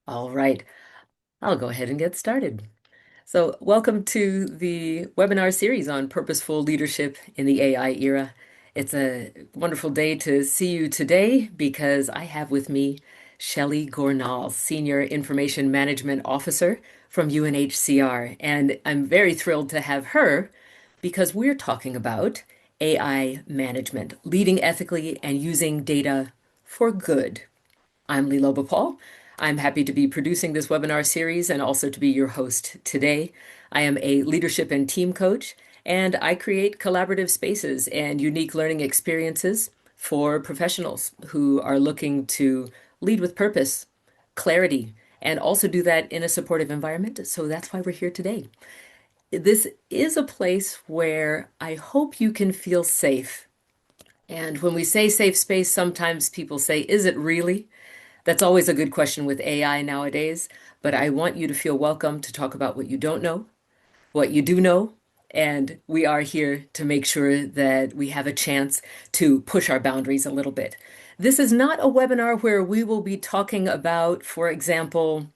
All right, I'll go ahead and get started. So, welcome to the webinar series on purposeful leadership in the AI era. It's a wonderful day to see you today because I have with me Shelley Gornall, Senior Information Management Officer from UNHCR. And I'm very thrilled to have her because we're talking about AI management, leading ethically and using data for good. I'm Leloba Pahl. I'm happy to be producing this webinar series and also to be your host today. I am a leadership and team coach, and I create collaborative spaces and unique learning experiences for professionals who are looking to lead with purpose, clarity, and also do that in a supportive environment. So that's why we're here today. This is a place where I hope you can feel safe. And when we say safe space, sometimes people say, is it really? That's always a good question with AI nowadays, but I want you to feel welcome to talk about what you don't know, what you do know, and we are here to make sure that we have a chance to push our boundaries a little bit. This is not a webinar where we will be talking about, for example,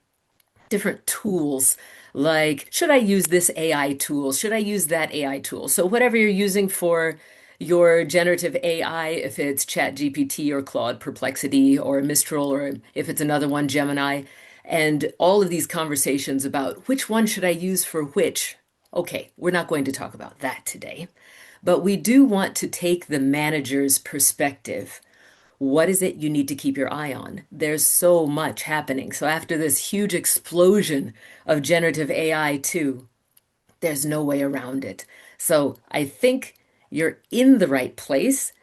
different tools like, should I use this AI tool? Should I use that AI tool? So whatever you're using for your generative AI, if it's ChatGPT or Claude Perplexity or Mistral, or if it's another one, Gemini, and all of these conversations about which one should I use for which. Okay, we're not going to talk about that today, but we do want to take the manager's perspective. What is it you need to keep your eye on? There's so much happening. So after this huge explosion of generative AI too, there's no way around it. So I think you're in the right place.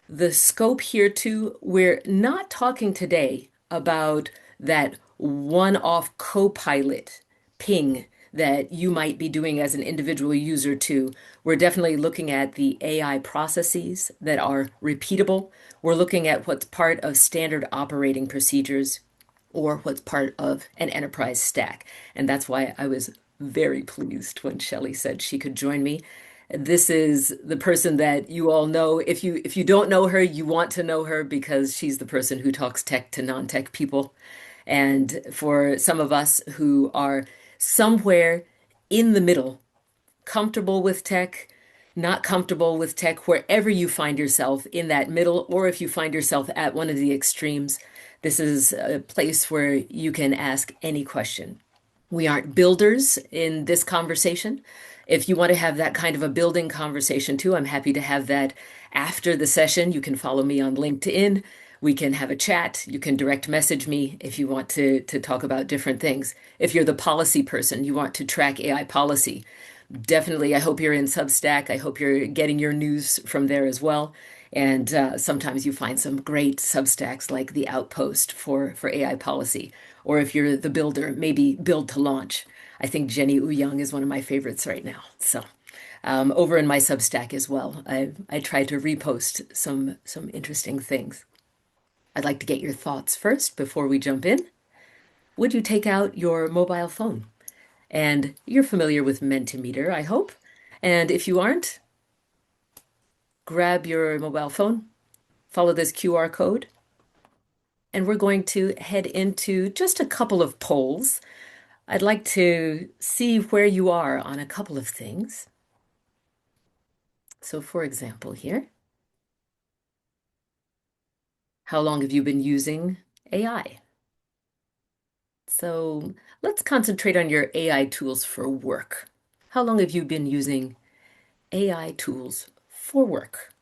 The scope here too, we're not talking today about that one-off co-pilot ping that you might be doing as an individual user too. We're definitely looking at the AI processes that are repeatable. We're looking at what's part of standard operating procedures or what's part of an enterprise stack. And that's why I was very pleased when Shelley said she could join me. This is the person that you all know. If you don't know her, you want to know her because she's the person who talks tech to non-tech people. And for some of us who are somewhere in the middle, comfortable with tech, not comfortable with tech, wherever you find yourself in that middle, or if you find yourself at one of the extremes, this is a place where you can ask any question. We aren't builders in this conversation. If you want to have that kind of a building conversation too, I'm happy to have that after the session. You can follow me on LinkedIn. We can have a chat. You can direct message me if you want to talk about different things. If you're the policy person, you want to track AI policy, definitely, I hope you're in Substack. I hope you're getting your news from there as well. And sometimes you find some great Substacks like the Outpost for AI policy. Or if you're the builder, maybe Build to Launch. I think Jenny Young is one of my favorites right now. So over in my Substack as well, I try to repost some interesting things. I'd like to get your thoughts first before we jump in. Would you take out your mobile phone? And you're familiar with Mentimeter, I hope. And if you aren't, grab your mobile phone, follow this QR code, and we're going to head into just a couple of polls. I'd like to see where you are on a couple of things. So, for example, here, how long have you been using AI? So, let's concentrate on your AI tools for work. How long have you been using AI tools for work?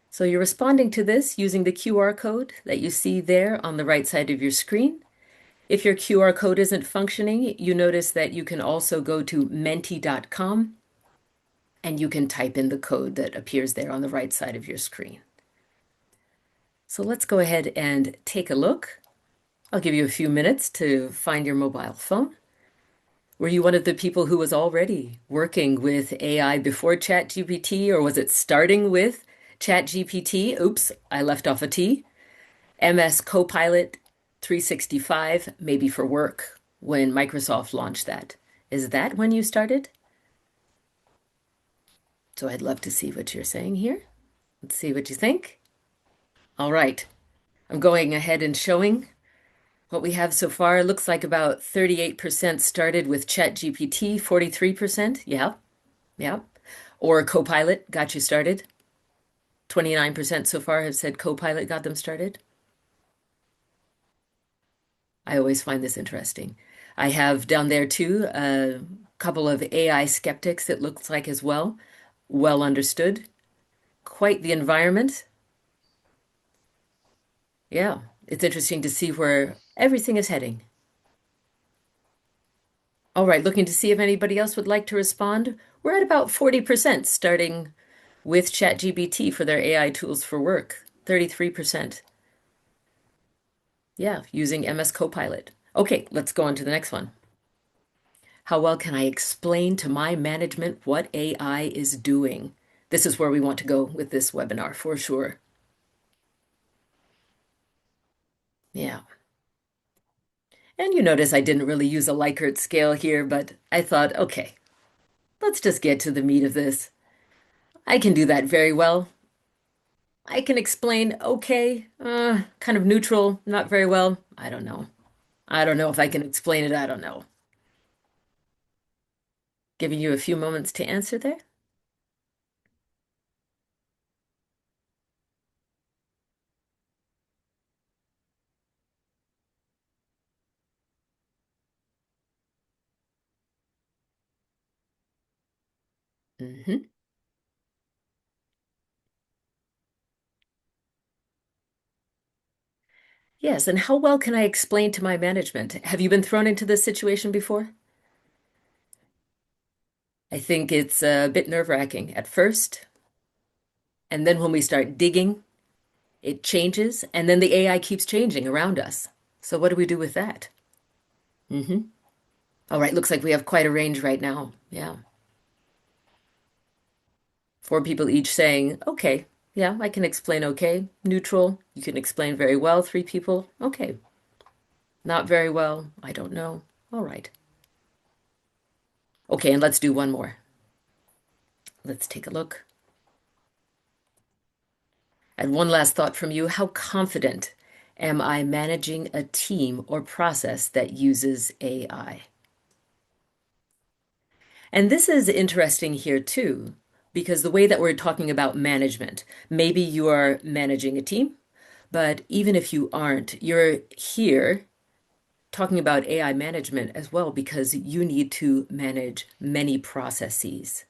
So you're responding to this using the QR code that you see there on the right side of your screen. If your QR code isn't functioning, you notice that you can also go to menti.com and you can type in the code that appears there on the right side of your screen. So let's go ahead and take a look. I'll give you a few minutes to find your mobile phone. Were you one of the people who was already working with AI before ChatGPT, or was it starting with ChatGPT? Oops, I left off a T. MS Copilot 365, maybe for work, when Microsoft launched that. Is that when you started? So I'd love to see what you're saying here. Let's see what you think. All right, I'm going ahead and showing What we have so far looks like about 38% started with ChatGPT, 43%. Yeah, yeah. Or Copilot got you started. 29% so far have said Copilot got them started. I always find this interesting. I have down there too a couple of AI skeptics, it looks like as well. Well understood. Quite the environment. Yeah, it's interesting to see where everything is heading. All right, looking to see if anybody else would like to respond. We're at about 40% starting with ChatGPT for their AI tools for work. 33%. Yeah, using MS Copilot. Okay, let's go on to the next one. How well can I explain to my management what AI is doing? This is where we want to go with this webinar for sure. Yeah. And you notice I didn't really use a Likert scale here, but I thought, okay, let's just get to the meat of this. I can do that very well. I can explain okay, kind of neutral, not very well. I don't know. I don't know if I can explain it. I don't know. Giving you a few moments to answer there. Hmm. Yes, and how well can I explain to my management? Have you been thrown into this situation before? I think it's a bit nerve-wracking at first, and then when we start digging, it changes, and then the AI keeps changing around us. So what do we do with that? Hmm. All right, looks like we have quite a range right now. Yeah. Four people each saying, okay, yeah, I can explain okay. Neutral, you can explain very well. Three people, okay. Not very well, I don't know. All right. Okay, and let's do one more. Let's take a look. And one last thought from you. How confident am I managing a team or process that uses AI? And this is interesting here too, because the way that we're talking about management, maybe you are managing a team, but even if you aren't, you're here talking about AI management as well because you need to manage many processes.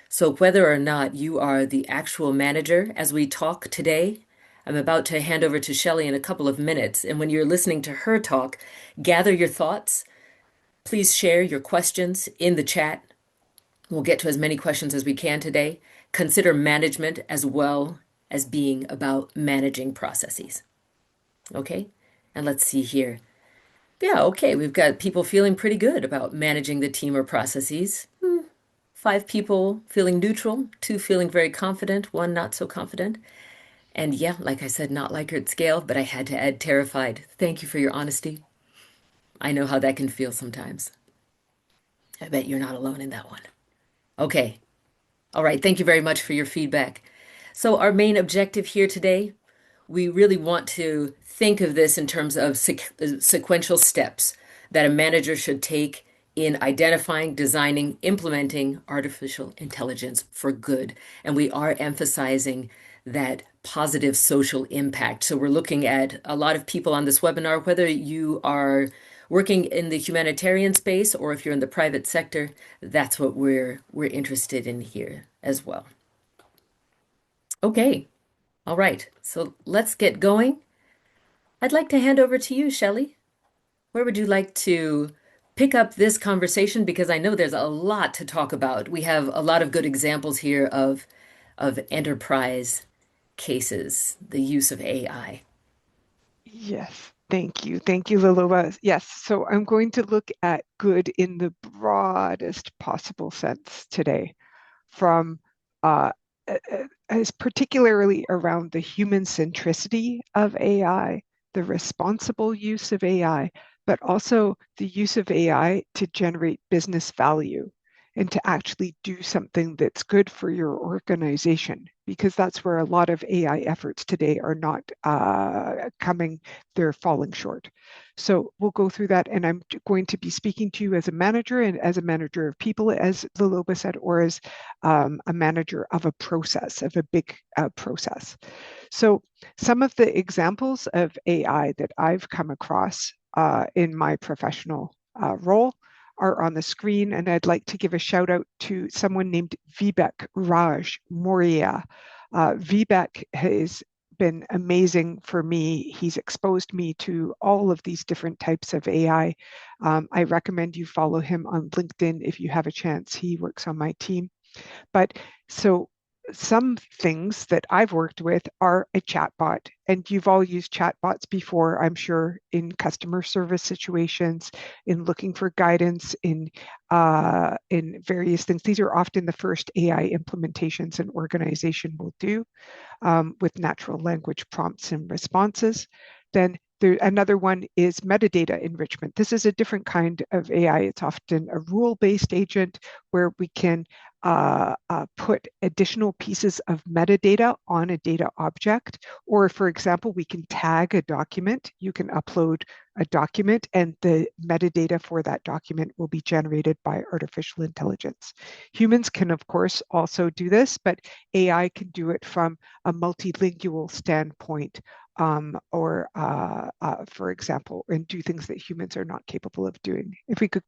So whether or not you are the actual manager as we talk today, I'm about to hand over to Shelley in a couple of minutes. And when you're listening to her talk, gather your thoughts. Please share your questions in the chat. We'll get to as many questions as we can today. Consider management as well as being about managing processes. Okay? And let's see here. Yeah, okay, we've got people feeling pretty good about managing the team or processes. Five people feeling neutral, two feeling very confident, one not so confident. And yeah, like I said, not Likert scale, but I had to add terrified. Thank you for your honesty. I know how that can feel sometimes. I bet you're not alone in that one. Okay. All right. Thank you very much for your feedback. So, our main objective here today, we really want to think of this in terms of sequential steps that a manager should take in identifying, designing, implementing artificial intelligence for good. And we are emphasizing that positive social impact. So we're looking at a lot of people on this webinar, whether you are working in the humanitarian space or if you're in the private sector, that's what we're interested in here as well. Okay. All right. So let's get going. I'd like to hand over to you, Shelley. Where would you like to pick up this conversation? Because I know there's a lot to talk about. We have a lot of good examples here of enterprise cases, the use of AI. Yes, thank you. Thank you, Leloba. Yes, so I'm going to look at good in the broadest possible sense today, from as particularly around the human centricity of AI, the responsible use of AI, but also the use of AI to generate business value. and to actually do something that's good for your organization, because that's where a lot of AI efforts today are not coming, they're falling short. So we'll go through that, and I'm going to be speaking to you as a manager and as a manager of people, as Leloba said, or as a manager of a process, of a big process. So some of the examples of AI that I've come across in my professional role are on the screen, and I'd like to give a shout out to someone named Vivek Raj Moria. Vivek has been amazing for me. He's exposed me to all of these different types of AI. I recommend you follow him on LinkedIn if you have a chance. He works on my team. But so some things that I've worked with are a chatbot, and you've all used chatbots before, I'm sure, in customer service situations, in looking for guidance, in various things. These are often the first AI implementations an organization will do with natural language prompts and responses. Then another one is metadata enrichment. This is a different kind of AI. It's often a rule-based agent where we can put additional pieces of metadata on a data object. Or for example, we can tag a document. You can upload a document and the metadata for that document will be generated by artificial intelligence. Humans can, of course, also do this, but AI can do it from a multilingual standpoint, for example, and do things that humans are not capable of doing. If we could,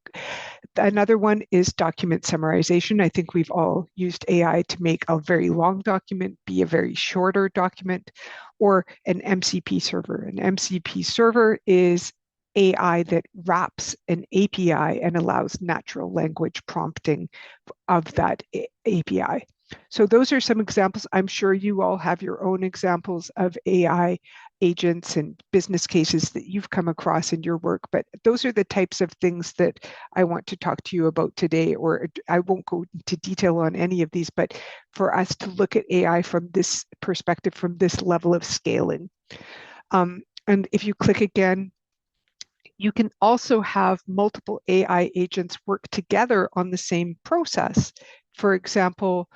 another one is document summarization. I think we've all used AI to make a very long document be a very shorter document, or an MCP server. An MCP server is AI that wraps an API and allows natural language prompting of that API. So those are some examples. I'm sure you all have your own examples of AI agents and business cases that you've come across in your work, but those are the types of things that I want to talk to you about today, or I won't go into detail on any of these, but for us to look at AI from this perspective, from this level of scaling. And if you click again, you can also have multiple AI agents work together on the same process. For example,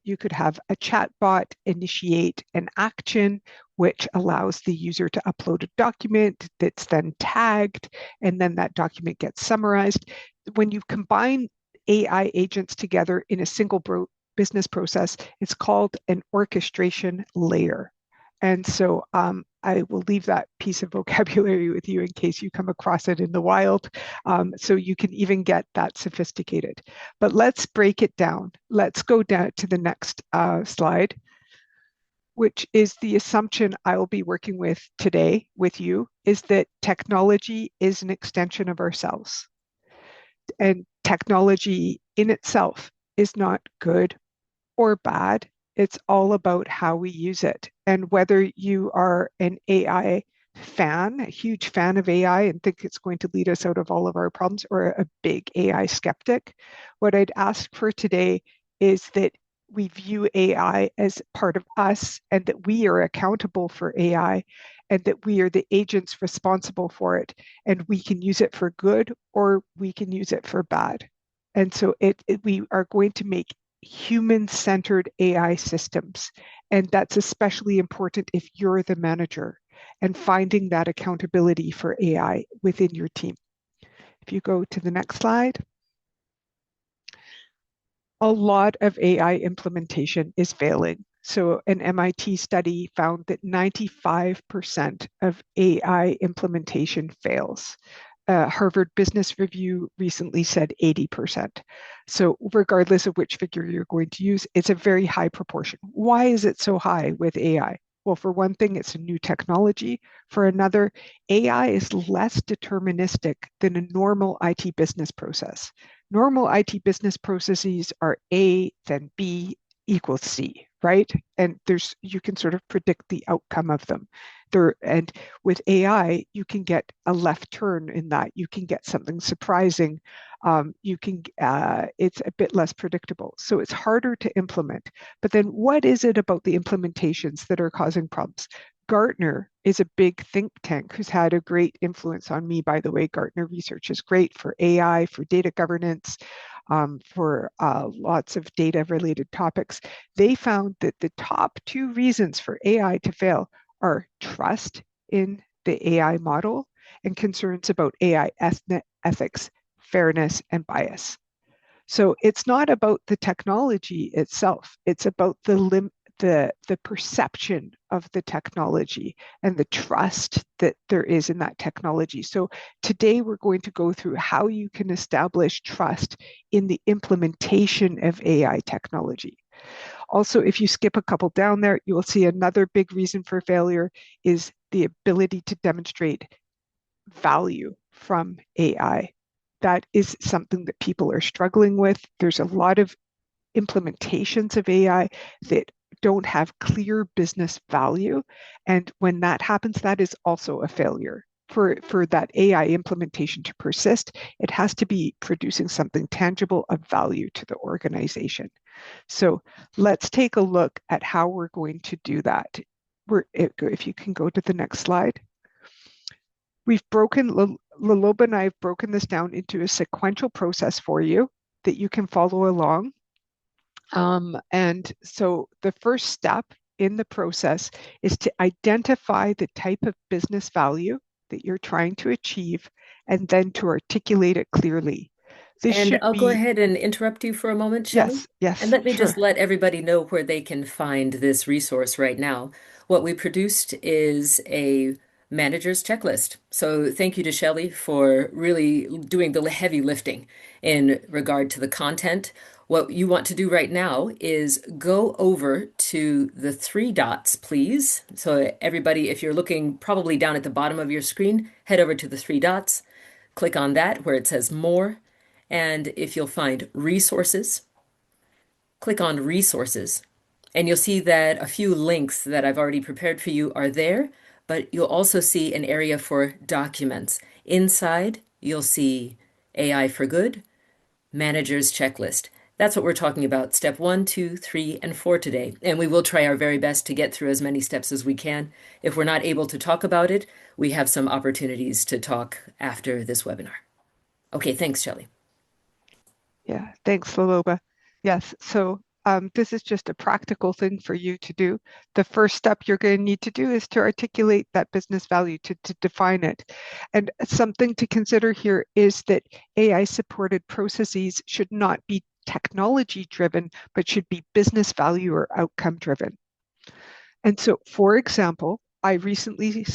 you could have a chatbot initiate an action, which allows the user to upload a document that's then tagged, and then that document gets summarized. When you combine AI agents together in a single business process, it's called an orchestration layer. And so I will leave that piece of vocabulary with you in case you come across it in the wild. So you can even get that sophisticated. But let's break it down. Let's go down to the next slide, which is the assumption I will be working with today with you, is that technology is an extension of ourselves. And technology in itself is not good or bad. It's all about how we use it. And whether you are an AI fan, a huge fan of AI, and think it's going to lead us out of all of our problems, or a big AI skeptic, what I'd ask for today is that we view AI as part of us, and that we are accountable for AI, and that we are the agents responsible for it. And we can use it for good or we can use it for bad. And so we are going to make human-centered AI systems. And that's especially important if you're the manager, and finding that accountability for AI within your team. If you go to the next slide. A lot of AI implementation is failing. So an MIT study found that 95% of AI implementation fails. Harvard Business Review recently said 80%. So regardless of which figure you're going to use, it's a very high proportion. Why is it so high with AI? Well, for one thing, it's a new technology. For another, AI is less deterministic than a normal IT business process. Normal IT business processes are A, then B equals C, right? And you can sort of predict the outcome of them. And with AI, you can get a left turn in that. You can get something surprising. It's a bit less predictable. So it's harder to implement. But then what is it about the implementations that are causing problems? Gartner is a big think tank who's had a great influence on me, by the way. Gartner research is great for AI, for data governance. for lots of data related topics. They found that the top two reasons for AI to fail are trust in the AI model and concerns about AI ethics, fairness, and bias. So it's not about the technology itself. It's about the perception of the technology and the trust that there is in that technology. So today we're going to go through how you can establish trust in the implementation of AI technology. Also, if you skip a couple down there, you will see another big reason for failure is the ability to demonstrate value from AI. That is something that people are struggling with. There's a lot of implementations of AI that don't have clear business value. And when that happens, that is also a failure. For that AI implementation to persist, it has to be producing something tangible of value to the organization. So let's take a look at how we're going to do that. If you can go to the next slide. We've broken, Leloba and I have broken this down into a sequential process for you that you can follow along. And so the first step in the process is to identify the type of business value that you're trying to achieve and then to articulate it clearly. This And should I'll go be, ahead and interrupt you for a moment, Shelley. yes, And yes, let me just sure. let everybody know where they can find this resource right now. What we produced is a manager's checklist. So thank you to Shelley for really doing the heavy lifting in regard to the content. What you want to do right now is go over to the three dots, please. So everybody, if you're looking probably down at the bottom of your screen, head over to the three dots, click on that where it says more. And if you'll find resources, click on resources, and you'll see that a few links that I've already prepared for you are there, but you'll also see an area for documents. Inside, you'll see AI for Good, Manager's Checklist. That's what we're talking about, step 1, 2, 3, and 4 today. And we will try our very best to get through as many steps as we can. If we're not able to talk about it, we have some opportunities to talk after this webinar. Okay, thanks, Shelley. Yeah, thanks, Leloba. Yes, so this is just a practical thing for you to do. The first step you're going to need to do is to articulate that business value, to define it. And something to consider here is that AI-supported processes should not be technology driven, but should be business value or outcome driven. And so, for example, I recently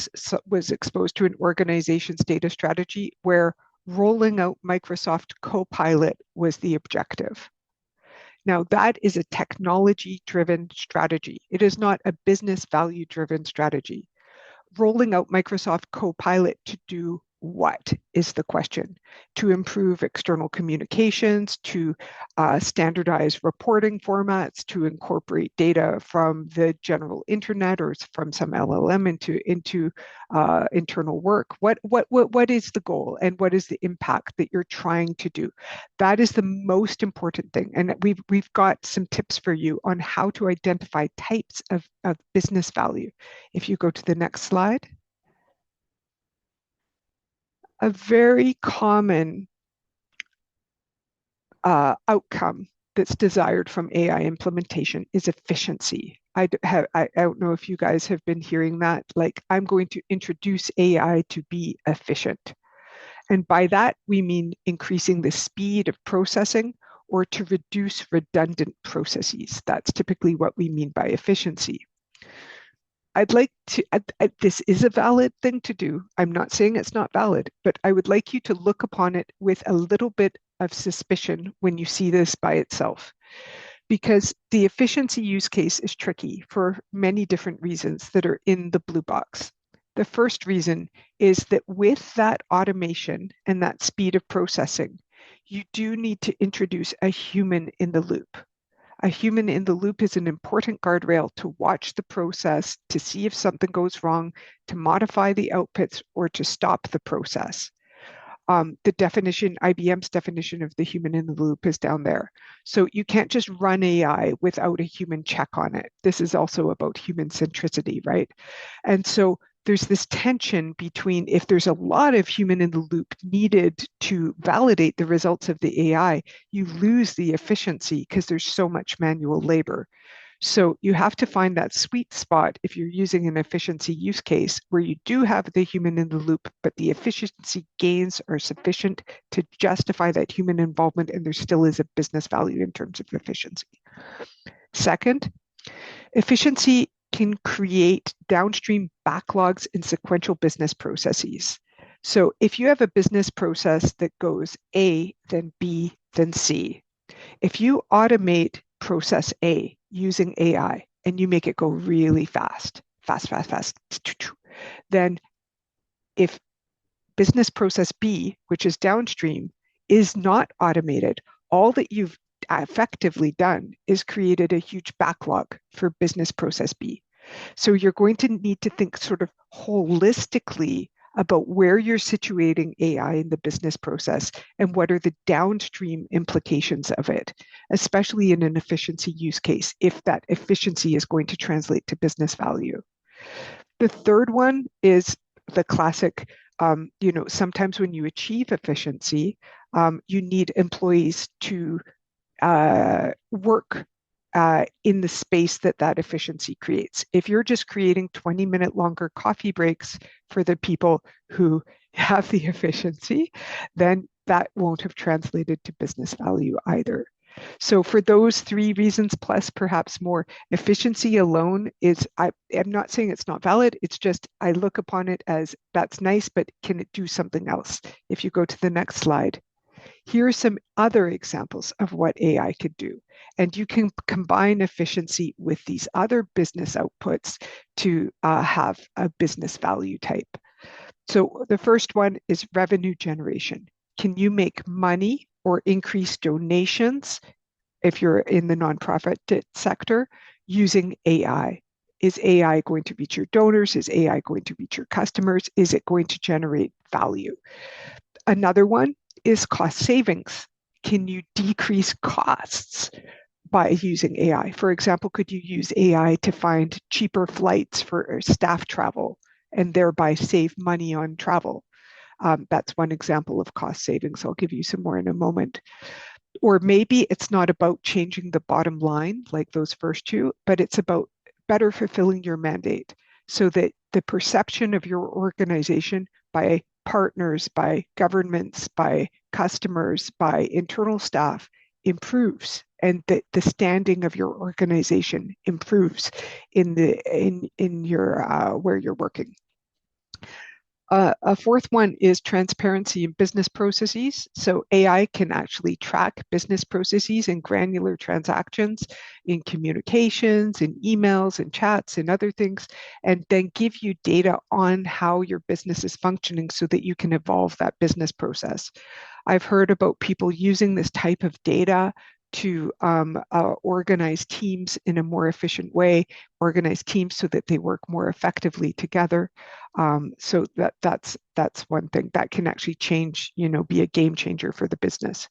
was exposed to an organization's data strategy where rolling out Microsoft Copilot was the objective. Now, that is a technology driven strategy. It is not a business value driven strategy. Rolling out Microsoft Copilot to do what is the question? To improve external communications, to standardize reporting formats, to incorporate data from the general internet or from some LLM into internal work. What is the goal and what is the impact that you're trying to do? That is the most important thing. And we've got some tips for you on how to identify types of business value. If you go to the next slide. A very common outcome that's desired from AI implementation is efficiency. I don't know if you guys have been hearing that. Like, I'm going to introduce AI to be efficient. And by that, we mean increasing the speed of processing or to reduce redundant processes. That's typically what we mean by efficiency. I'd like to, this is a valid thing to do. I'm not saying it's not valid, but I would like you to look upon it with a little bit of suspicion when you see this by itself, because the efficiency use case is tricky for many different reasons that are in the blue box. The first reason is that with that automation and that speed of processing, you do need to introduce a human in the loop. A human in the loop is an important guardrail to watch the process, to see if something goes wrong, to modify the outputs, or to stop the process. The definition, IBM's definition of the human in the loop is down there. So you can't just run AI without a human check on it. This is also about human centricity, right? And so there's this tension between if there's a lot of human in the loop needed to validate the results of the AI, you lose the efficiency because there's so much manual labor. So you have to find that sweet spot if you're using an efficiency use case where you do have the human in the loop, but the efficiency gains are sufficient to justify that human involvement, and there still is a business value in terms of efficiency. Second, efficiency can create downstream backlogs in sequential business processes. So if you have a business process that goes A, then B, then C, if you automate process A using AI and you make it go really fast, fast, then if business process B, which is downstream, is not automated, all that you've effectively done is created a huge backlog for business process B. So you're going to need to think sort of holistically about where you're situating AI in the business process and what are the downstream implications of it, especially in an efficiency use case, if that efficiency is going to translate to business value. The third one is the classic, sometimes when you achieve efficiency, you need employees to work in the space that that efficiency creates. If you're just creating 20-minute longer coffee breaks for the people who have the efficiency, then that won't have translated to business value either. So for those three reasons, plus perhaps more, efficiency alone I'm not saying it's not valid. It's just I look upon it as that's nice, but can it do something else? If you go to the next slide, here are some other examples of what AI could do. And you can combine efficiency with these other business outputs to have a business value type. So the first one is revenue generation. Can you make money or increase donations if you're in the nonprofit sector using AI? Is AI going to reach your donors? Is AI going to reach your customers? Is it going to generate value? Another one is cost savings. Can you decrease costs by using AI? For example, could you use AI to find cheaper flights for staff travel and thereby save money on travel? That's one example of cost savings. I'll give you some more in a moment. Or maybe it's not about changing the bottom line like those first two, but it's about better fulfilling your mandate so that the perception of your organization by partners, by governments, by customers, by internal staff improves, and that the standing of your organization improves in your where you're working. A fourth one is transparency in business processes. So AI can actually track business processes and granular transactions in communications, in emails, in chats, and other things, and then give you data on how your business is functioning so that you can evolve that business process. I've heard about people using this type of data to organize teams in a more efficient way, organize teams so that they work more effectively together. So that's one thing that can actually change, be a game changer for the business.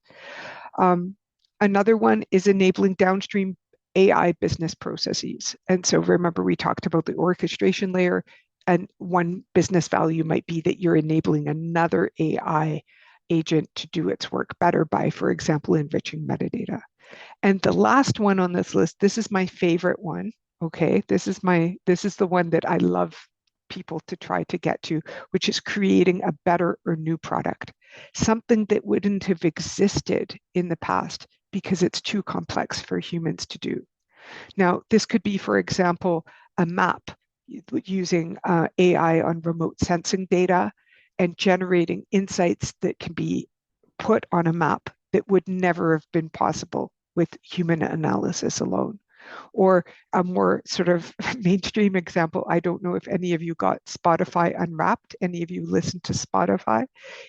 Another one is enabling downstream AI business processes. And so remember, we talked about the orchestration layer, and one business value might be that you're enabling another AI agent to do its work better by, for example, enriching metadata. And the last one on this list, this is my favorite one. Okay, this is the one that I love people to try to get to, which is creating a better or new product, something that wouldn't have existed in the past because it's too complex for humans to do. Now, this could be, for example, a map using AI on remote sensing data and generating insights that can be put on a map that would never have been possible with human analysis alone. Or a more sort of mainstream example, I don't know if any of you got Spotify Unwrapped, any of you listened to Spotify.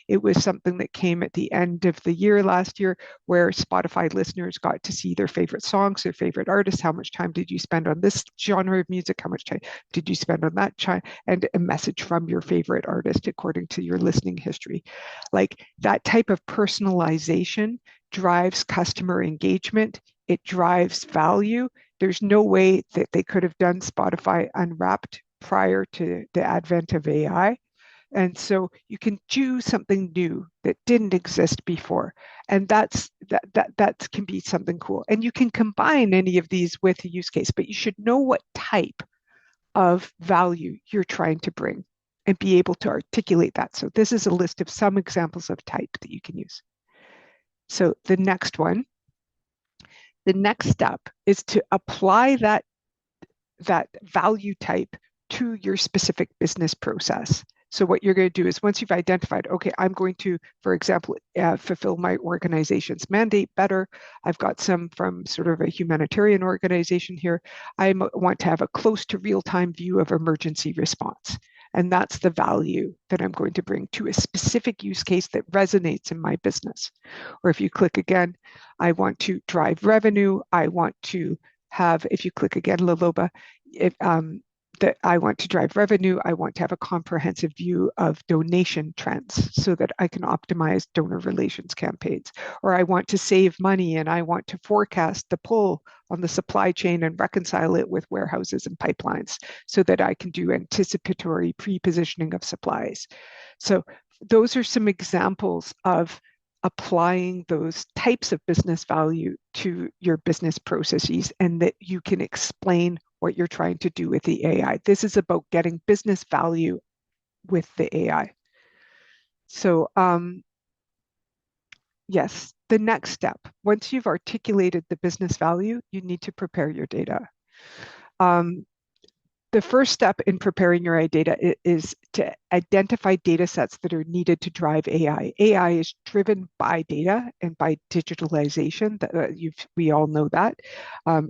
It was something that came at the end of the year last year where Spotify listeners got to see their favorite songs, their favorite artists, how much time did you spend on this genre of music, how much time did you spend on that, and a message from your favorite artist according to your listening history. Like that type of personalization drives customer engagement, it drives value. There's no way that they could have done Spotify Unwrapped prior to the advent of AI. And so you can do something new that didn't exist before. And that can be something cool. And you can combine any of these with a use case, but you should know what type of value you're trying to bring and be able to articulate that. So this is a list of some examples of type that you can use. So the next step is to apply that value type to your specific business process. So what you're going to do is once you've identified, okay, I'm going to, for example, fulfill my organization's mandate better. I've got some from sort of a humanitarian organization here. I want to have a close to real-time view of emergency response. And that's the value that I'm going to bring to a specific use case that resonates in my business. Or if you click again, I want to drive revenue. I want to have, if you click again, Leloba, if, that I want to drive revenue, I want to have a comprehensive view of donation trends so that I can optimize donor relations campaigns. Or I want to save money and I want to forecast the pull on the supply chain and reconcile it with warehouses and pipelines so that I can do anticipatory pre-positioning of supplies. So those are some examples of applying those types of business value to your business processes and that you can explain what you're trying to do with the AI. This is about getting business value with the AI. So yes, the next step, once you've articulated the business value, you need to prepare your data. The first step in preparing your data is to identify data sets that are needed to drive AI. AI is driven by data and by digitalization. We all know that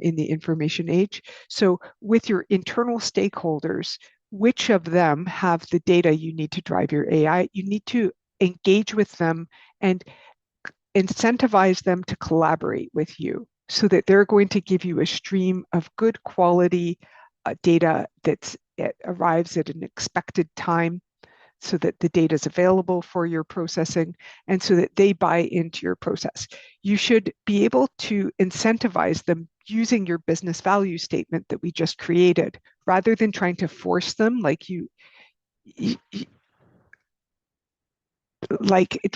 in the information age. So with your internal stakeholders, which of them have the data you need to drive your AI? You need to engage with them and incentivize them to collaborate with you so that they're going to give you a stream of good quality data that arrives at an expected time so that the data is available for your processing and so that they buy into your process. You should be able to incentivize them using your business value statement that we just created rather than trying to force them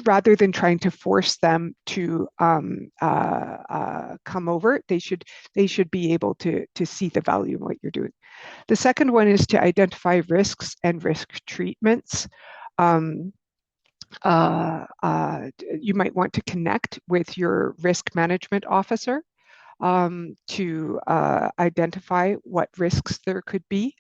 rather than trying to force them to come over. They should be able to see the value in what you're doing. The second one is to identify risks and risk treatments. You might want to connect with your risk management officer to identify what risks there could be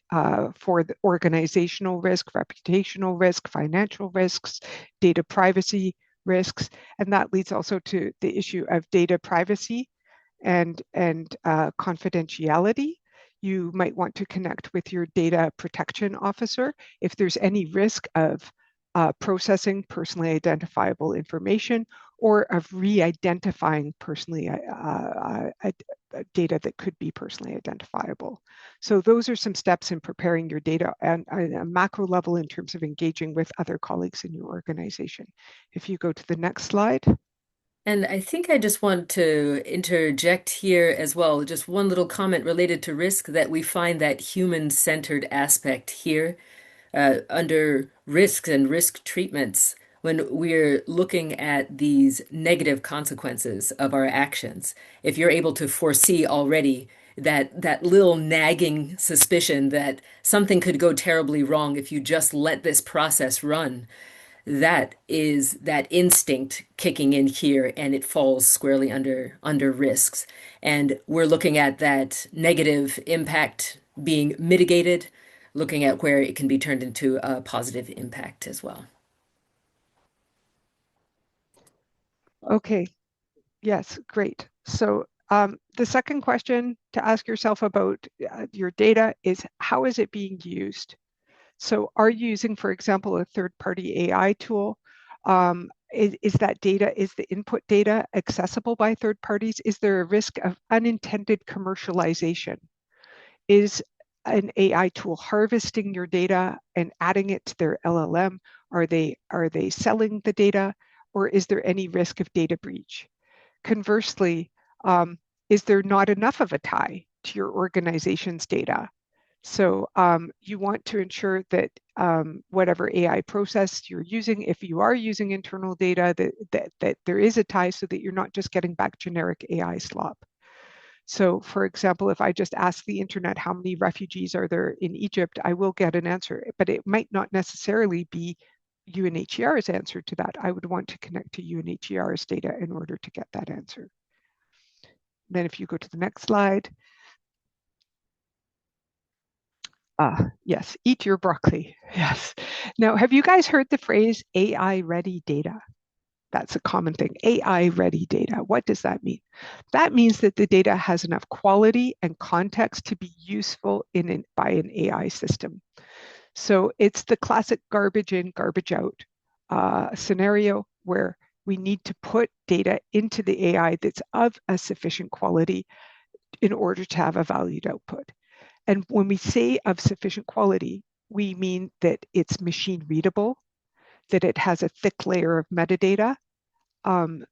for the organizational risk, reputational risk, financial risks, data privacy risks. And that leads also to the issue of data privacy and confidentiality. You might want to connect with your data protection officer if there's any risk of processing personally identifiable information or of re-identifying personally data that could be personally identifiable. So those are some steps in preparing your data and a macro level in terms of engaging with other colleagues in your organization. If you go to the next slide. And I think I just want to interject here as well, just one little comment related to risk that we find that human-centered aspect here under risks and risk treatments when we're looking at these negative consequences of our actions. If you're able to foresee already that little nagging suspicion that something could go terribly wrong if you just let this process run, that is that instinct kicking in here, and it falls squarely under risks. And we're looking at that negative impact being mitigated, looking at where it can be turned into a positive impact as well. Okay, yes, great. So the second question to ask yourself about your data is how is it being used? So are you using, for example, a third-party AI tool? Is that data, is the input data accessible by third parties? Is there a risk of unintended commercialization? Is an AI tool harvesting your data and adding it to their LLM? Are they selling the data, or is there any risk of data breach? Conversely, is there not enough of a tie to your organization's data So you want to ensure that whatever AI process you're using, if you are using internal data, that there is a tie so that you're not just getting back generic AI slop. So for example, if I just ask the internet how many refugees are there in Egypt, I will get an answer, but it might not necessarily be UNHCR's answer to that. I would want to connect to UNHCR's data in order to get that answer. Then if you go to the next slide, yes, eat your broccoli. Yes. Now, have you guys heard the phrase AI ready data? That's a common thing. AI ready data. What does that mean? That means that the data has enough quality and context to be useful by an AI system. So it's the classic garbage in, garbage out scenario where we need to put data into the AI that's of a sufficient quality in order to have a valued output. And when we say of sufficient quality, we mean that it's machine readable, that it has a thick layer of metadata,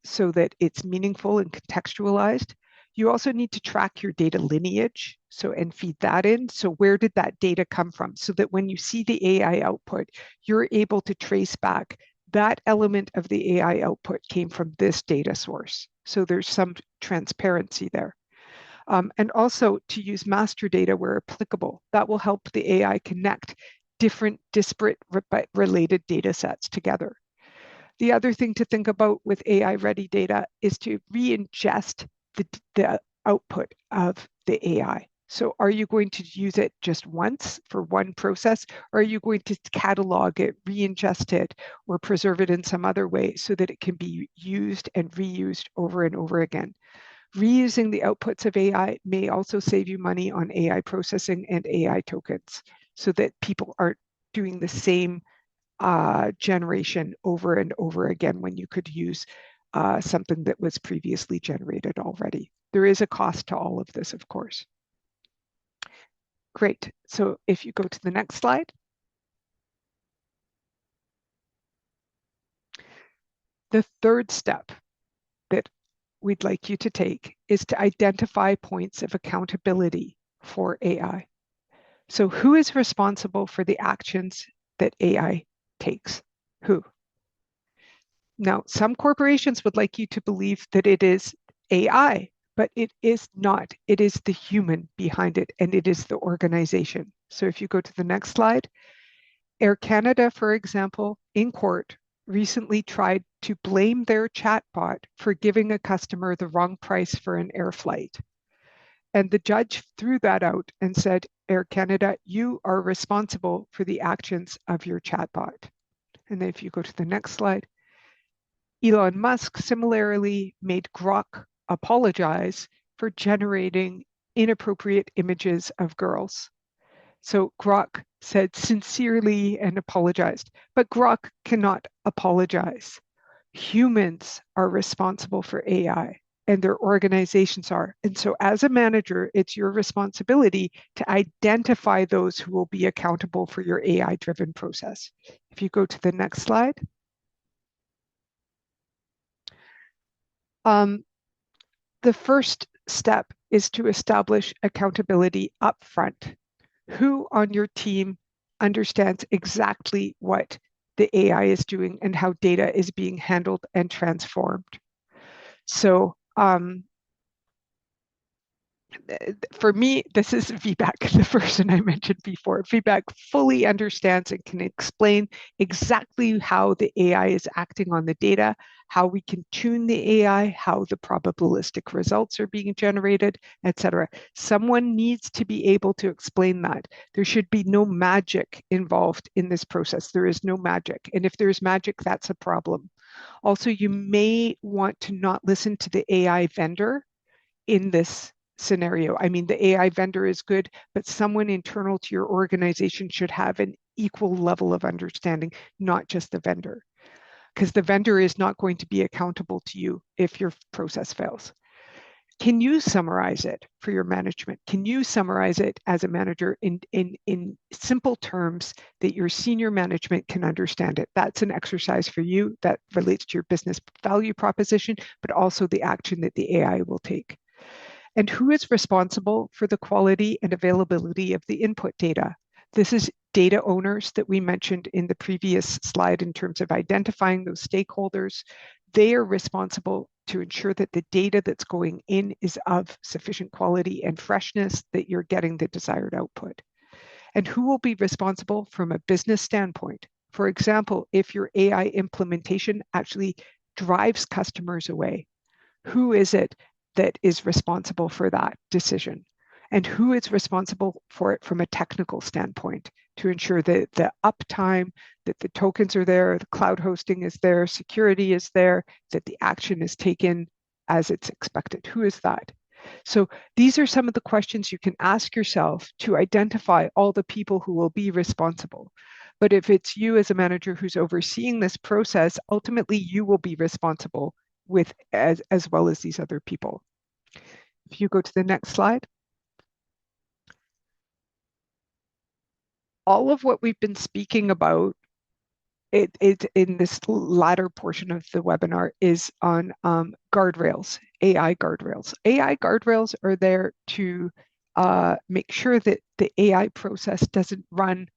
so that it's meaningful and contextualized. You also need to track your data lineage, and feed that in. So where did that data come from? So that when you see the AI output, you're able to trace back that element of the AI output came from this data source. So there's some transparency there. And also to use master data where applicable. That will help the AI connect different disparate but related data sets together. The other thing to think about with AI ready data is to re-ingest the output of the AI. So are you going to use it just once for one process, or are you going to catalog it, re-ingest it, or preserve it in some other way so that it can be used and reused over and over again? Reusing the outputs of AI may also save you money on AI processing and AI tokens so that people aren't doing the same generation over and over again when you could use something that was previously generated already. There is a cost to all of this, of course. Great. So if you go to the next slide. The third step that we'd like you to take is to identify points of accountability for AI. So who is responsible for the actions that AI takes? Who? Now, some corporations would like you to believe that it is AI, but it is not. It is the human behind it, and it is the organization. So if you go to the next slide, Air Canada, for example, in court, recently tried to blame their chatbot for giving a customer the wrong price for an air flight. And the judge threw that out and said, Air Canada, you are responsible for the actions of your chatbot. And then if you go to the next slide, Elon Musk similarly made Grok apologize for generating inappropriate images of girls. So Grok said sincerely and apologized, but Grok cannot apologize. Humans are responsible for AI and their organizations are. And so as a manager, it's your responsibility to identify those who will be accountable for your AI-driven process. If you go to the next slide. The first step is to establish accountability upfront. Who on your team understands exactly what the AI is doing and how data is being handled and transformed? So for me, this is VBAC, the person I mentioned before. VBAC fully understands and can explain exactly how the AI is acting on the data, how we can tune the AI, how the probabilistic results are being generated, etc. Someone needs to be able to explain that. There should be no magic involved in this process. There is no magic. And if there's magic, that's a problem. Also, you may want to not listen to the AI vendor in this scenario. I mean, the AI vendor is good, but someone internal to your organization should have an equal level of understanding, not just the vendor, because the vendor is not going to be accountable to you if your process fails. Can you summarize it for your management? Can you summarize it as a manager in simple terms that your senior management can understand it? That's an exercise for you that relates to your business value proposition, but also the action that the AI will take. And who is responsible for the quality and availability of the input data? This is data owners that we mentioned in the previous slide in terms of identifying those stakeholders. They are responsible to ensure that the data that's going in is of sufficient quality and freshness, that you're getting the desired output. And who will be responsible from a business standpoint? For example, if your AI implementation actually drives customers away, who is it that is responsible for that decision? And who is responsible for it from a technical standpoint to ensure that the uptime, that the tokens are there, the cloud hosting is there, security is there, that the action is taken as it's expected? Who is that? So these are some of the questions you can ask yourself to identify all the people who will be responsible. But if it's you as a manager who's overseeing this process, ultimately you will be responsible with as well as these other people. If you go to the next slide, all of what we've been speaking about it in this latter portion of the webinar is on guardrails, AI guardrails. AI guardrails are there to make sure that the AI process doesn't run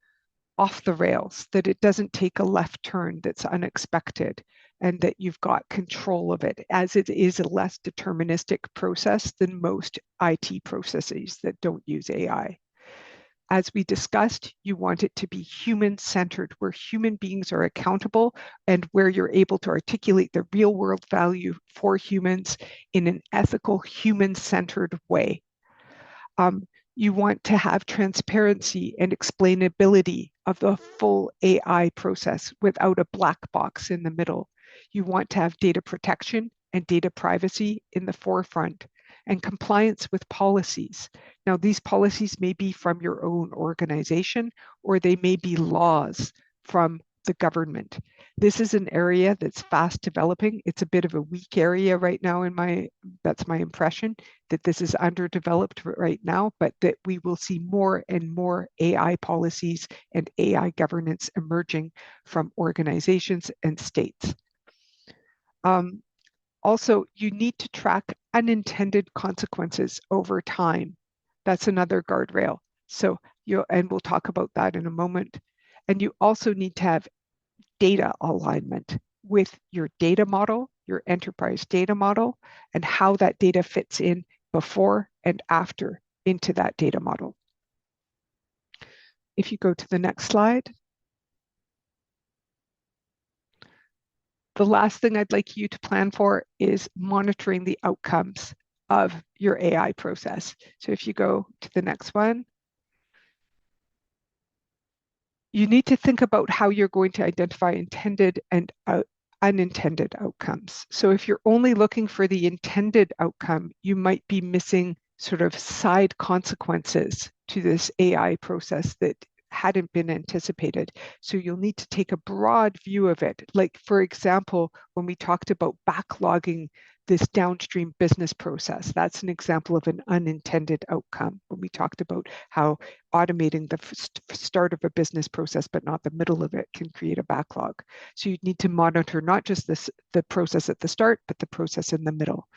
off the rails, that it doesn't take a left turn that's unexpected, and that you've got control of it, as it is a less deterministic process than most IT processes that don't use AI. As we discussed, you want it to be human-centered, where human beings are accountable and where you're able to articulate the real-world value for humans in an ethical, human-centered way. You want to have transparency and explainability of the full AI process without a black box in the middle. You want to have data protection and data privacy in the forefront, and compliance with policies. Now, these policies may be from your own organization, or they may be laws from the government. This is an area that's fast developing. It's a bit of a weak area right now that's my impression, that this is underdeveloped right now, but that we will see more and more AI policies and AI governance emerging from organizations and states. Also, you need to track unintended consequences over time. That's another guardrail. So and we'll talk about that in a moment. And you also need to have data alignment with your data model, your enterprise data model, and how that data fits in before and after into that data model. If you go to the next slide. The last thing I'd like you to plan for is monitoring the outcomes of your AI process. So if you go to the next one, you need to think about how you're going to identify intended and unintended outcomes. So if you're only looking for the intended outcome, you might be missing sort of side consequences to this AI process that hadn't been anticipated. So you'll need to take a broad view of it. Like, for example, when we talked about backlogging this downstream business process, that's an example of an unintended outcome. When we talked about how automating the start of a business process, but not the middle of it, can create a backlog. So you need to monitor not just the process at the start, but the process in the middle.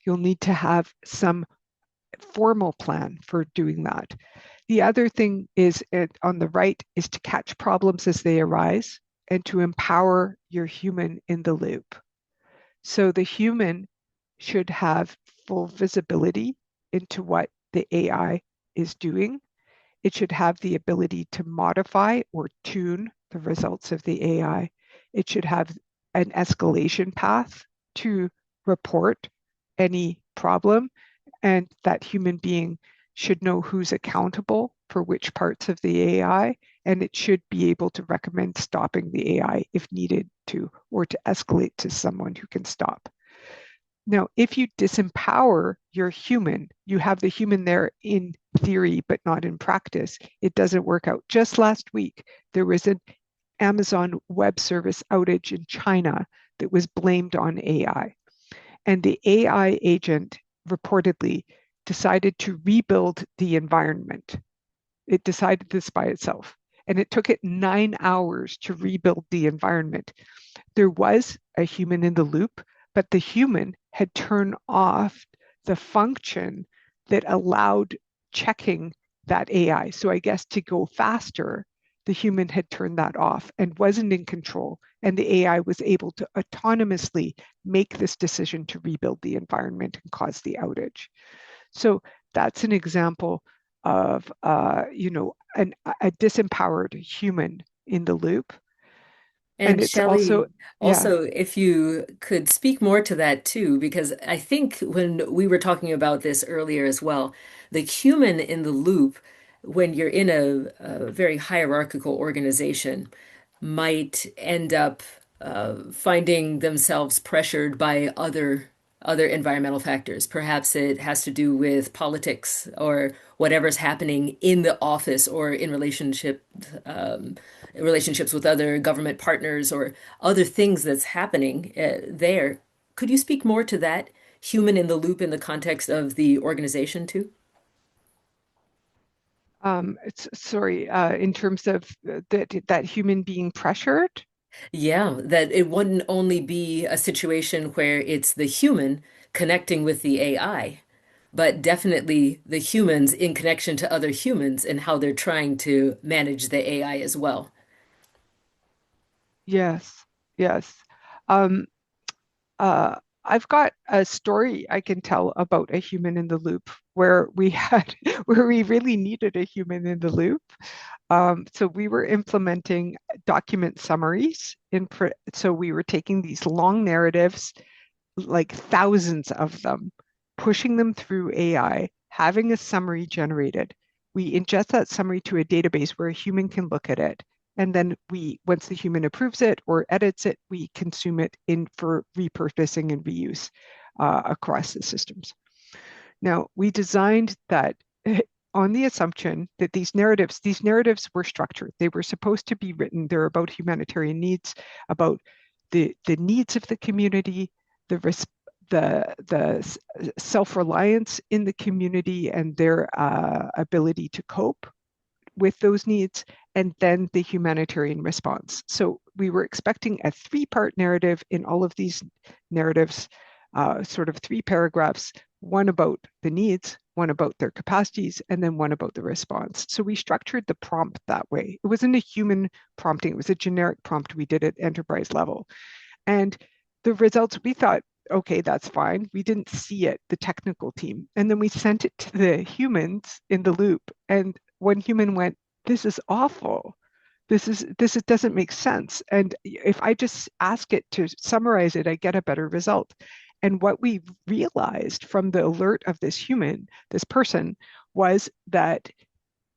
You'll need to have some formal plan for doing that. The other thing is on the right is to catch problems as they arise and to empower your human in the loop. So the human should have full visibility into what the AI is doing. It should have the ability to modify or tune the results of the AI. It should have an escalation path to report any problem, and that human being should know who's accountable for which parts of the AI, and it should be able to recommend stopping the AI if needed to, or to escalate to someone who can stop. Now, if you disempower your human, you have the human there in theory, but not in practice, it doesn't work out. Just last week, there was an Amazon Web Service outage in China that was blamed on AI. And the AI agent reportedly decided to rebuild the environment. It decided this by itself. And it took it 9 hours to rebuild the environment. There was a human in the loop, but the human had turned off the function that allowed checking that AI. So I guess to go faster, the human had turned that off and wasn't in control. And the AI was able to autonomously make this decision to rebuild the environment and cause the outage. So that's an example of, a disempowered human in the loop. And And it's also, Shelley, yeah, also, if you could speak more to that too, because I think when we were talking about this earlier as well, the human in the loop, when you're in a very hierarchical organization, might end up finding themselves pressured by other environmental factors. Perhaps it has to do with politics or whatever's happening in the office or in relationships with other government partners or other things that's happening there. Could you speak more to that human in the loop in the context of the organization too? it's sorry, in terms of that human being pressured. Yeah, that it wouldn't only be a situation where it's the human connecting with the AI, but definitely the humans in connection to other humans and how they're trying to manage the AI as well. Yes, yes. Um, I've got a story I can tell about a human in the loop where we had where we really needed a human in the loop. So we were implementing document summaries so we were taking these long narratives, like thousands of them, pushing them through AI, having a summary generated. We ingest that summary to a database where a human can look at it. And then once the human approves it or edits it, we consume it in for repurposing and reuse across the systems. Now, we designed that on the assumption that these narratives were structured. They were supposed to be written. They're about humanitarian needs, about the needs of the community, the the self-reliance in the community and their ability to cope with those needs, and then the humanitarian response. So we were expecting a three-part narrative in all of these narratives, sort of three paragraphs, one about the needs, one about their capacities, and then one about the response. So we structured the prompt that way. It wasn't a human prompting, it was a generic prompt we did at enterprise level. And the results, we thought, okay, that's fine. We didn't see it, the technical team. And then we sent it to the humans in the loop. And one human went, this is awful. This doesn't make sense. And if I just ask it to summarize it, I get a better result. And what we realized from the alert of this human, this person, was that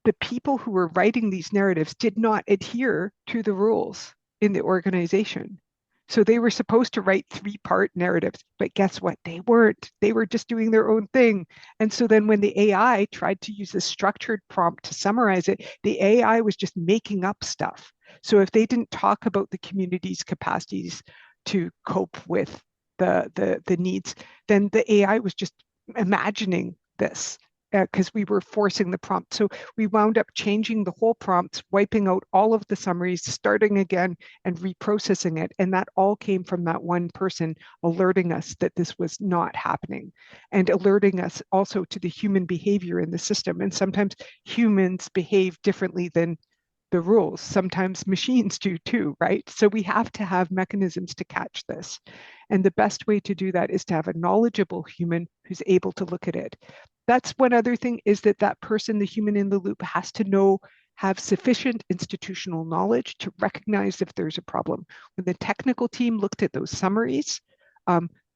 the people who were writing these narratives did not adhere to the rules in the organization. So they were supposed to write three-part narratives, but guess what? They weren't. They were just doing their own thing. And so then when the AI tried to use a structured prompt to summarize it, the AI was just making up stuff. So if they didn't talk about the community's capacities to cope with the needs, then the AI was just imagining this because we were forcing the prompt. So we wound up changing the whole prompts, wiping out all of the summaries, starting again and reprocessing it. And that all came from that one person alerting us that this was not happening and alerting us also to the human behavior in the system. And sometimes humans behave differently than the rules. Sometimes machines do too, right? So we have to have mechanisms to catch this. And the best way to do that is to have a knowledgeable human who's able to look at it. That's one other thing is that that person, the human in the loop, has to know, have sufficient institutional knowledge to recognize if there's a problem. When the technical team looked at those summaries,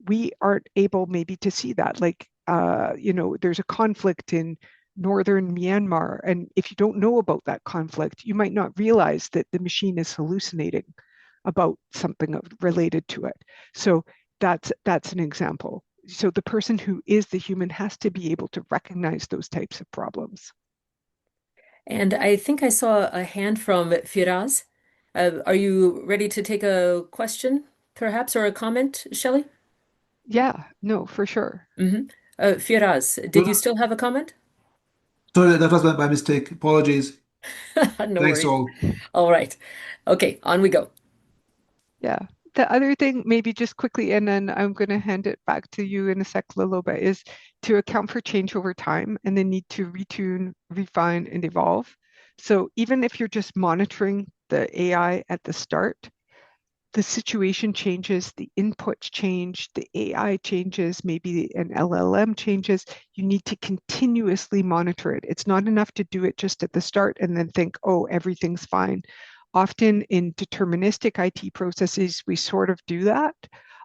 we aren't able maybe to see that. Like, there's a conflict in northern Myanmar. And if you don't know about that conflict, you might not realize that the machine is hallucinating about something related to it. So that's an example. So the person who is the human has to be able to recognize those types of problems. And I think I saw a hand from Firaz. Are you ready to take a question, perhaps, or a comment, Shelley? Yeah, no, for sure. Mm-hmm. Firaz, No, did you still have a comment? sorry, that was my mistake. Apologies. No Thanks worries. all. All right. Okay, on we go. Yeah. The other thing, maybe just quickly, and then I'm going to hand it back to you in a sec, Liloba, is to account for change over time and the need to retune, refine, and evolve. So even if you're just monitoring the AI at the start, the situation changes, the inputs change, the AI changes, maybe an LLM changes. You need to continuously monitor it. It's not enough to do it just at the start and then think, oh, everything's fine. Often in deterministic IT processes, we sort of do that.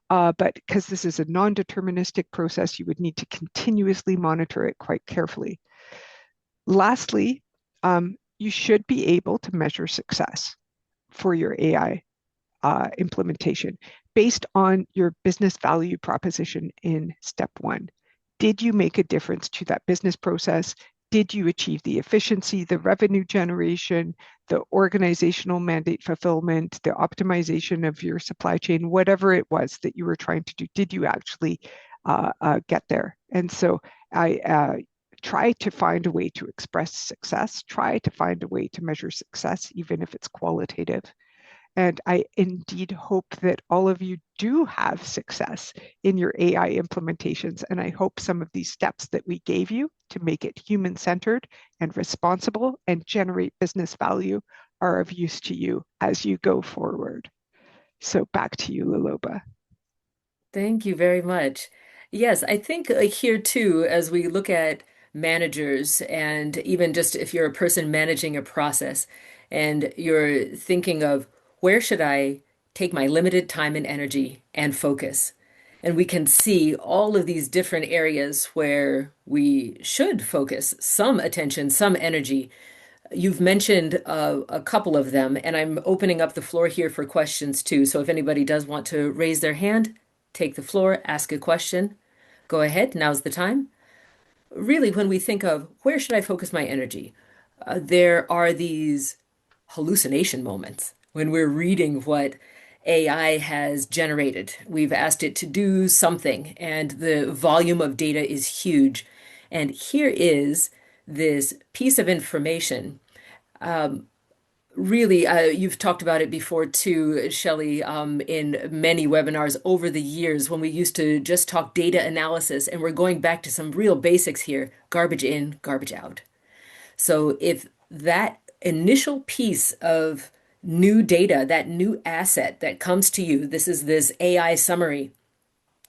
But because this is a non-deterministic process, you would need to continuously monitor it quite carefully. Lastly, you should be able to measure success for your AI implementation based on your business value proposition in step one. Did you make a difference to that business process? Did you achieve the efficiency, the revenue generation, the organizational mandate fulfillment, the optimization of your supply chain, whatever it was that you were trying to do? Did you actually get there? And so I try to find a way to express success, try to find a way to measure success, even if it's qualitative. And I indeed hope that all of you do have success in your AI implementations. And I hope some of these steps that we gave you to make it human-centered and responsible and generate business value are of use to you as you go forward. So back to you, Liloba. Thank you very much. Yes, I think here too, as we look at managers, and even just if you're a person managing a process and you're thinking of where should I take my limited time and energy and focus? And we can see all of these different areas where we should focus some attention, some energy. You've mentioned a couple of them, and I'm opening up the floor here for questions too. So if anybody does want to raise their hand, take the floor, ask a question, go ahead. Now's the time. Really, when we think of where should I focus my energy, there are these hallucination moments when we're reading what AI has generated. We've asked it to do something, and the volume of data is huge. And here is this piece of information. Really, you've talked about it before too, Shelley, in many webinars over the years when we used to just talk data analysis, and we're going back to some real basics here, garbage in, garbage out. So if that initial piece of new data, that new asset that comes to you, this is this AI summary,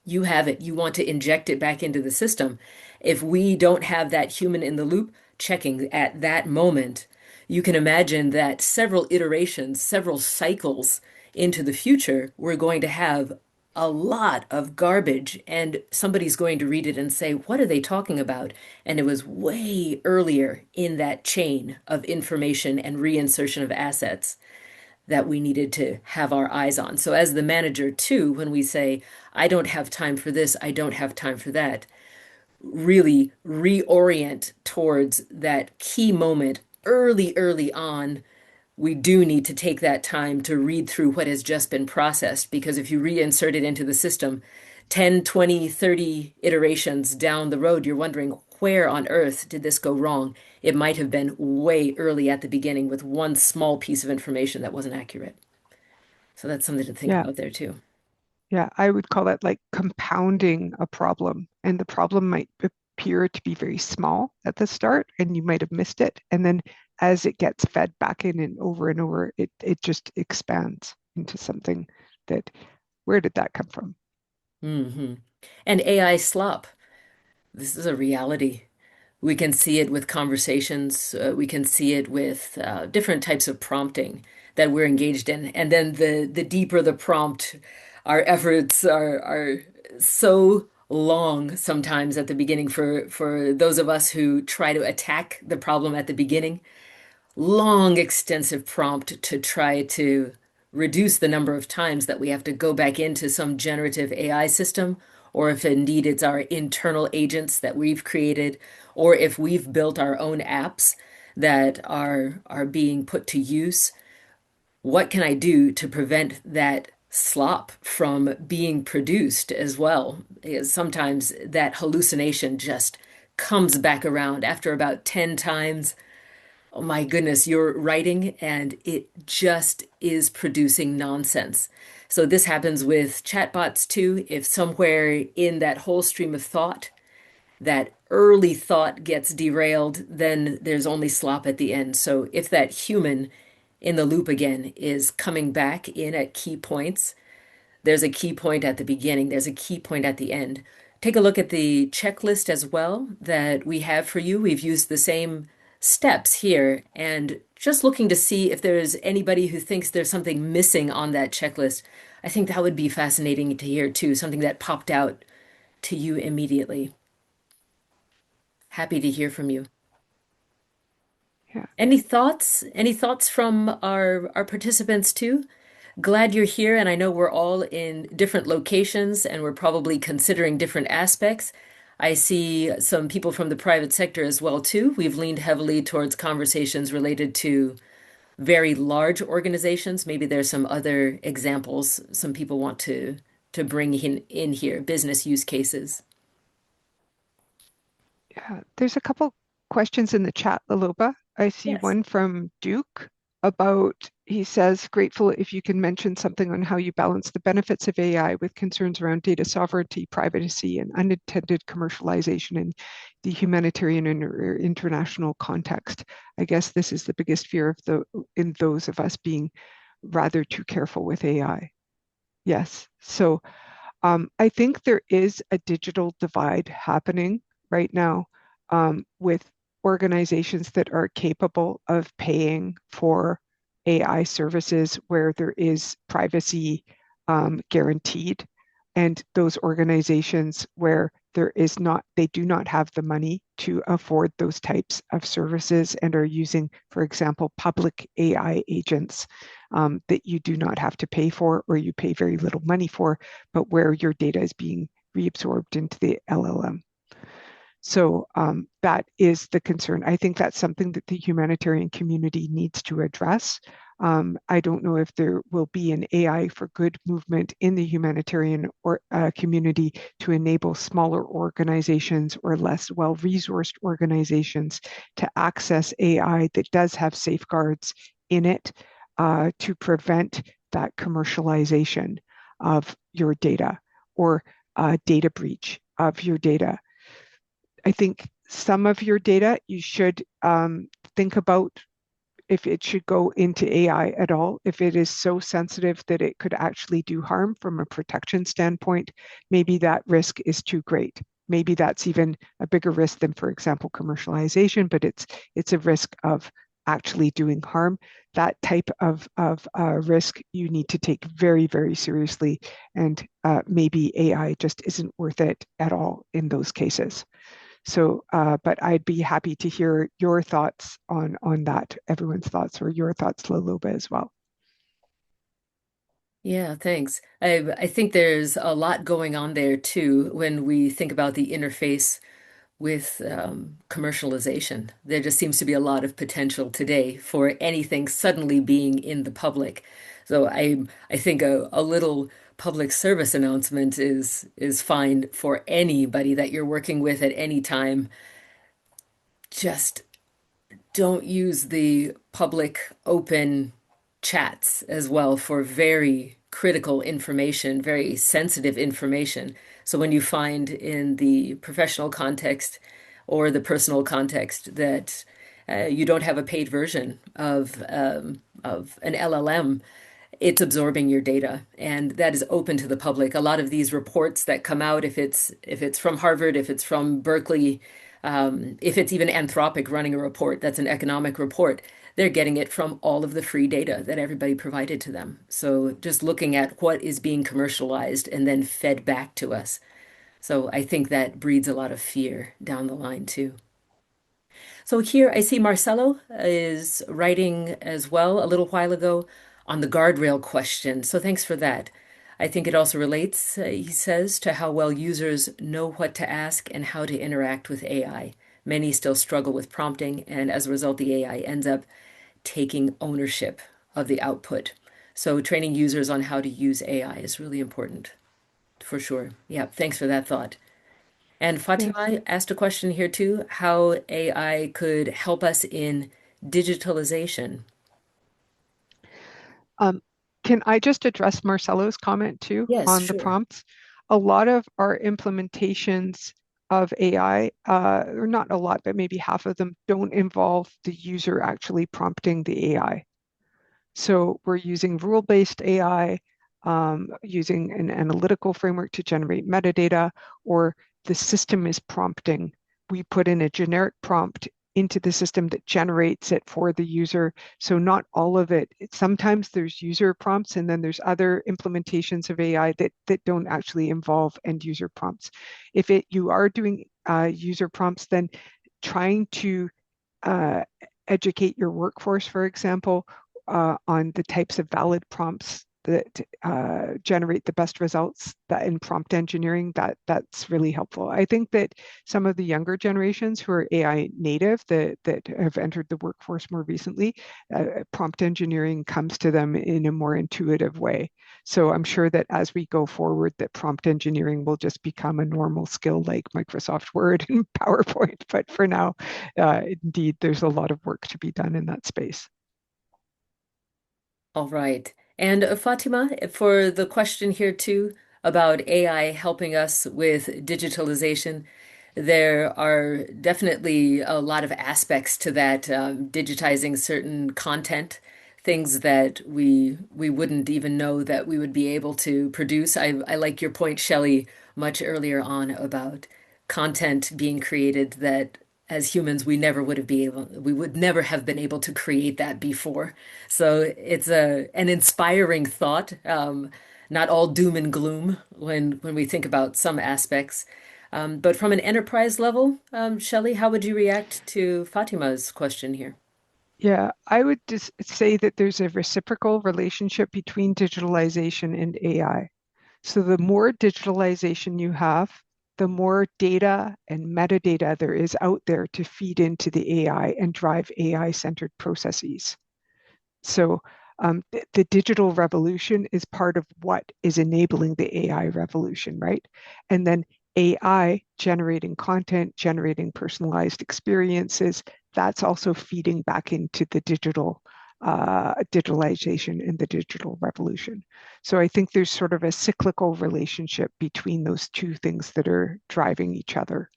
you have it, you want to inject it back into the system. If we don't have that human in the loop checking at that moment, you can imagine that several iterations, several cycles into the future, we're going to have a lot of garbage, and somebody's going to read it and say, what are they talking about? And it was way earlier in that chain of information and reinsertion of assets that we needed to have our eyes on. So, as the manager, too, when we say, I don't have time for this, I don't have time for that, really reorient towards that key moment early on. We do need to take that time to read through what has just been processed, because if you reinsert it into the system 10, 20, 30 iterations down the road, you're wondering, where on earth did this go wrong? It might have been way early at the beginning with one small piece of information that wasn't accurate. So that's something to think Yeah, about there too. yeah, I would call that like compounding a problem. And the problem might appear to be very small at the start, and you might have missed it. And then as it gets fed back in and over, it just expands into something that, where did that come from? hmm And AI slop. This is a reality. We can see it with conversations. We can see it with different types of prompting that we're engaged in. And then the deeper the prompt, our efforts are so long sometimes at the beginning for those of us who try to attack the problem at the beginning. Long, extensive prompt to try to reduce the number of times that we have to go back into some generative AI system, or if indeed it's our internal agents that we've created, or if we've built our own apps that are being put to use. What can I do to prevent that slop from being produced as well? Because sometimes that hallucination just comes back around after about 10 times. Oh my goodness, you're writing and it just is producing nonsense. So this happens with chatbots too. If somewhere in that whole stream of thought, that early thought gets derailed, then there's only slop at the end. So if that human in the loop again is coming back in at key points, there's a key point at the beginning, there's a key point at the end. Take a look at the checklist as well that we have for you. We've used the same steps here and just looking to see if there's anybody who thinks there's something missing on that checklist. I think that would be fascinating to hear too, something that popped out to you immediately. Happy to hear from you. Yeah. Any thoughts? Any thoughts from our participants too? Glad you're here, and I know we're all in different locations and we're probably considering different aspects. I see some people from the private sector as well too. We've leaned heavily towards conversations related to very large organizations. Maybe there's some other examples some people want to bring in here, business use cases. Yeah, there's a couple questions in the chat, Leloba. I see Yes. one from Duke about, he says, grateful if you can mention something on how you balance the benefits of AI with concerns around data sovereignty, privacy, and unintended commercialization in the humanitarian and international context. I guess this is the biggest fear of in those of us being rather too careful with AI. Yes. So I think there is a digital divide happening right now with organizations that are capable of paying for AI services where there is privacy guaranteed, and those organizations where there is not, they do not have the money to afford those types of services and are using, for example, public AI agents that you do not have to pay for or you pay very little money for, but where your data is being reabsorbed into the LLM. So that is the concern. I think that's something that the humanitarian community needs to address. I don't know if there will be an AI for good movement in the humanitarian community to enable smaller organizations or less well-resourced organizations to access AI that does have safeguards in it to prevent that commercialization of your data or data breach of your data. I think some of your data you should think about if it should go into AI at all. If it is so sensitive that it could actually do harm from a protection standpoint, maybe that risk is too great. Maybe that's even a bigger risk than, for example, commercialization, but it's a risk of actually doing harm. That type of risk you need to take very, very seriously, and maybe AI just isn't worth it at all in those cases. So, but I'd be happy to hear your thoughts on that, everyone's thoughts, or your thoughts, Leloba, as well. Yeah, thanks. I think there's a lot going on there too when we think about the interface with commercialization. There just seems to be a lot of potential today for anything suddenly being in the public. So I think a little public service announcement is fine for anybody that you're working with at any time. Just don't use the public open chats as well for very critical information, very sensitive information. So when you find in the professional context or the personal context that you don't have a paid version of an LLM, it's absorbing your data, and that is open to the public. A lot of these reports that come out, if it's from Harvard, if it's from Berkeley, if it's even Anthropic running a report that's an economic report, they're getting it from all of the free data that everybody provided to them. So just looking at what is being commercialized and then fed back to us. So I think that breeds a lot of fear down the line too. So here I see Marcelo is writing as well a little while ago on the guardrail question. So thanks for that. I think it also relates, he says, to how well users know what to ask and how to interact with AI. Many still struggle with prompting, and as a result, the AI ends up taking ownership of the output. So training users on how to use AI is really important, for sure. Yeah, thanks for that thought. And Yes. Fatima asked a question here too, how AI could help us in digitalization. Um, Can I just address Marcelo's comment too Yes, on the sure. prompts? A lot of our implementations of AI, or not a lot, but maybe half of them don't involve the user actually prompting the AI. So we're using rule-based AI, using an analytical framework to generate metadata, or the system is prompting. We put in a generic prompt into the system that generates it for the user. So not all of it. Sometimes there's user prompts, and then there's other implementations of AI that don't actually involve end user prompts. If you are doing user prompts, then trying to uh, educate your workforce, for example, on the types of valid prompts that generate the best results that in prompt engineering, that's really helpful. I think that some of the younger generations who are AI native that have entered the workforce more recently, prompt engineering comes to them in a more intuitive way. So I'm sure that as we go forward, that prompt engineering will just become a normal skill like Microsoft Word and PowerPoint. But for now, indeed, there's a lot of work to be done in that space. All right. And Fatima, for the question here too about AI helping us with digitalization, there are definitely a lot of aspects to that, digitizing certain content, things that we wouldn't even know that we would be able to produce. I like your point, Shelley, much earlier on about content being created that as humans we would never have been able to create that before. So it's an inspiring thought, not all doom and gloom when we think about some aspects. But from an enterprise level, Shelley, how would you react to Fatima's question here? Yeah, I would just say that there's a reciprocal relationship between digitalization and AI. So the more digitalization you have, the more data and metadata there is out there to feed into the AI and drive AI-centered processes. So the digital revolution is part of what is enabling the AI revolution, right? And then AI generating content, generating personalized experiences, that's also feeding back into the digitalization and the digital revolution. So I think there's sort of a cyclical relationship between those two things that are driving each other.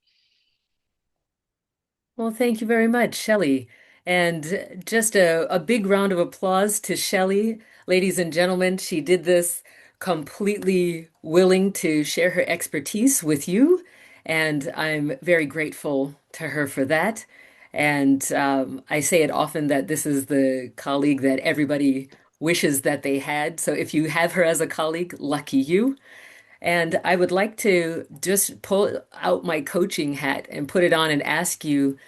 Well, thank you very much, Shelley. And just a big round of applause to Shelley. Ladies and gentlemen, she did this completely willing to share her expertise with you. And I'm very grateful to her for that. And I say it often that this is the colleague that everybody wishes that they had. So if you have her as a colleague, lucky you. And I would like to just pull out my coaching hat and put it on and ask you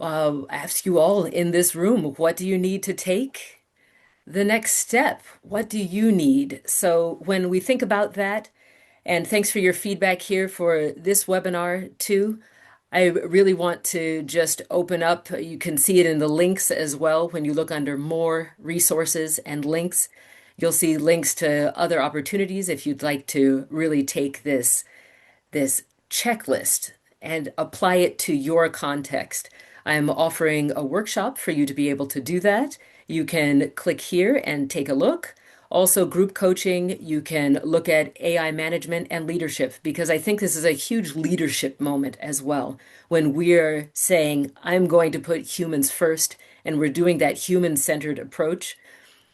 all in this room, what do you need to take the next step? What do you need? So when we think about that, and thanks for your feedback here for this webinar too. I really want to just open up. You can see it in the links as well. When you look under more resources and links, you'll see links to other opportunities if you'd like to really take this checklist and apply it to your context. I'm offering a workshop for you to be able to do that. You can click here and take a look. Also, group coaching, you can look at AI management and leadership because I think this is a huge leadership moment as well. When we're saying, I'm going to put humans first, and we're doing that human-centered approach,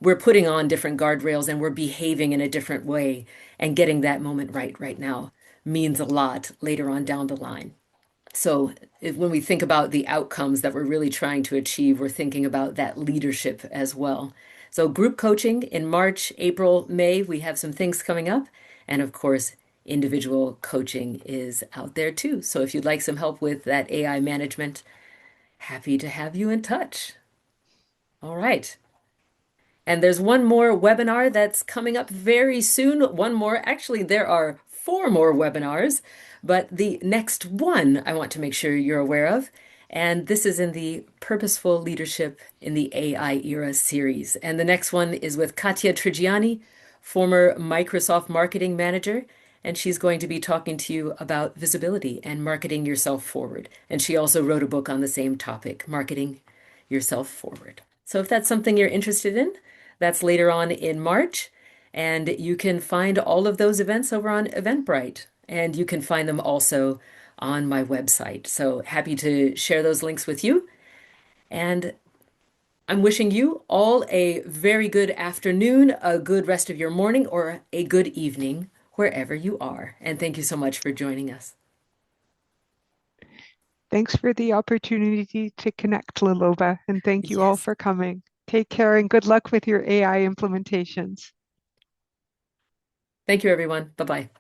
we're putting on different guardrails and we're behaving in a different way. And getting that moment right now means a lot later on down the line. So when we think about the outcomes that we're really trying to achieve, we're thinking about that leadership as well. So group coaching in March, April, May, we have some things coming up. And of course, individual coaching is out there too. So if you'd like some help with that AI management, happy to have you in touch. All right. And there's one more webinar that's coming up very soon. One more. Actually, there are four more webinars, but the next one I want to make sure you're aware of. And this is in the Purposeful Leadership in the AI Era series. And the next one is with Katya Trigiani, former Microsoft marketing manager. And she's going to be talking to you about visibility and marketing yourself forward. And she also wrote a book on the same topic, Marketing Yourself Forward. So if that's something you're interested in, That's later on in March. And you can find all of those events over on Eventbrite. And you can find them also on my website. So happy to share those links with you. And I'm wishing you all a very good afternoon, a good rest of your morning, or a good evening, wherever you are. And thank you so much for joining us. Thanks for the opportunity to connect, Leloba, and thank you all Yes. for coming. Take care and good luck with your AI implementations. Thank you, everyone. Bye-bye.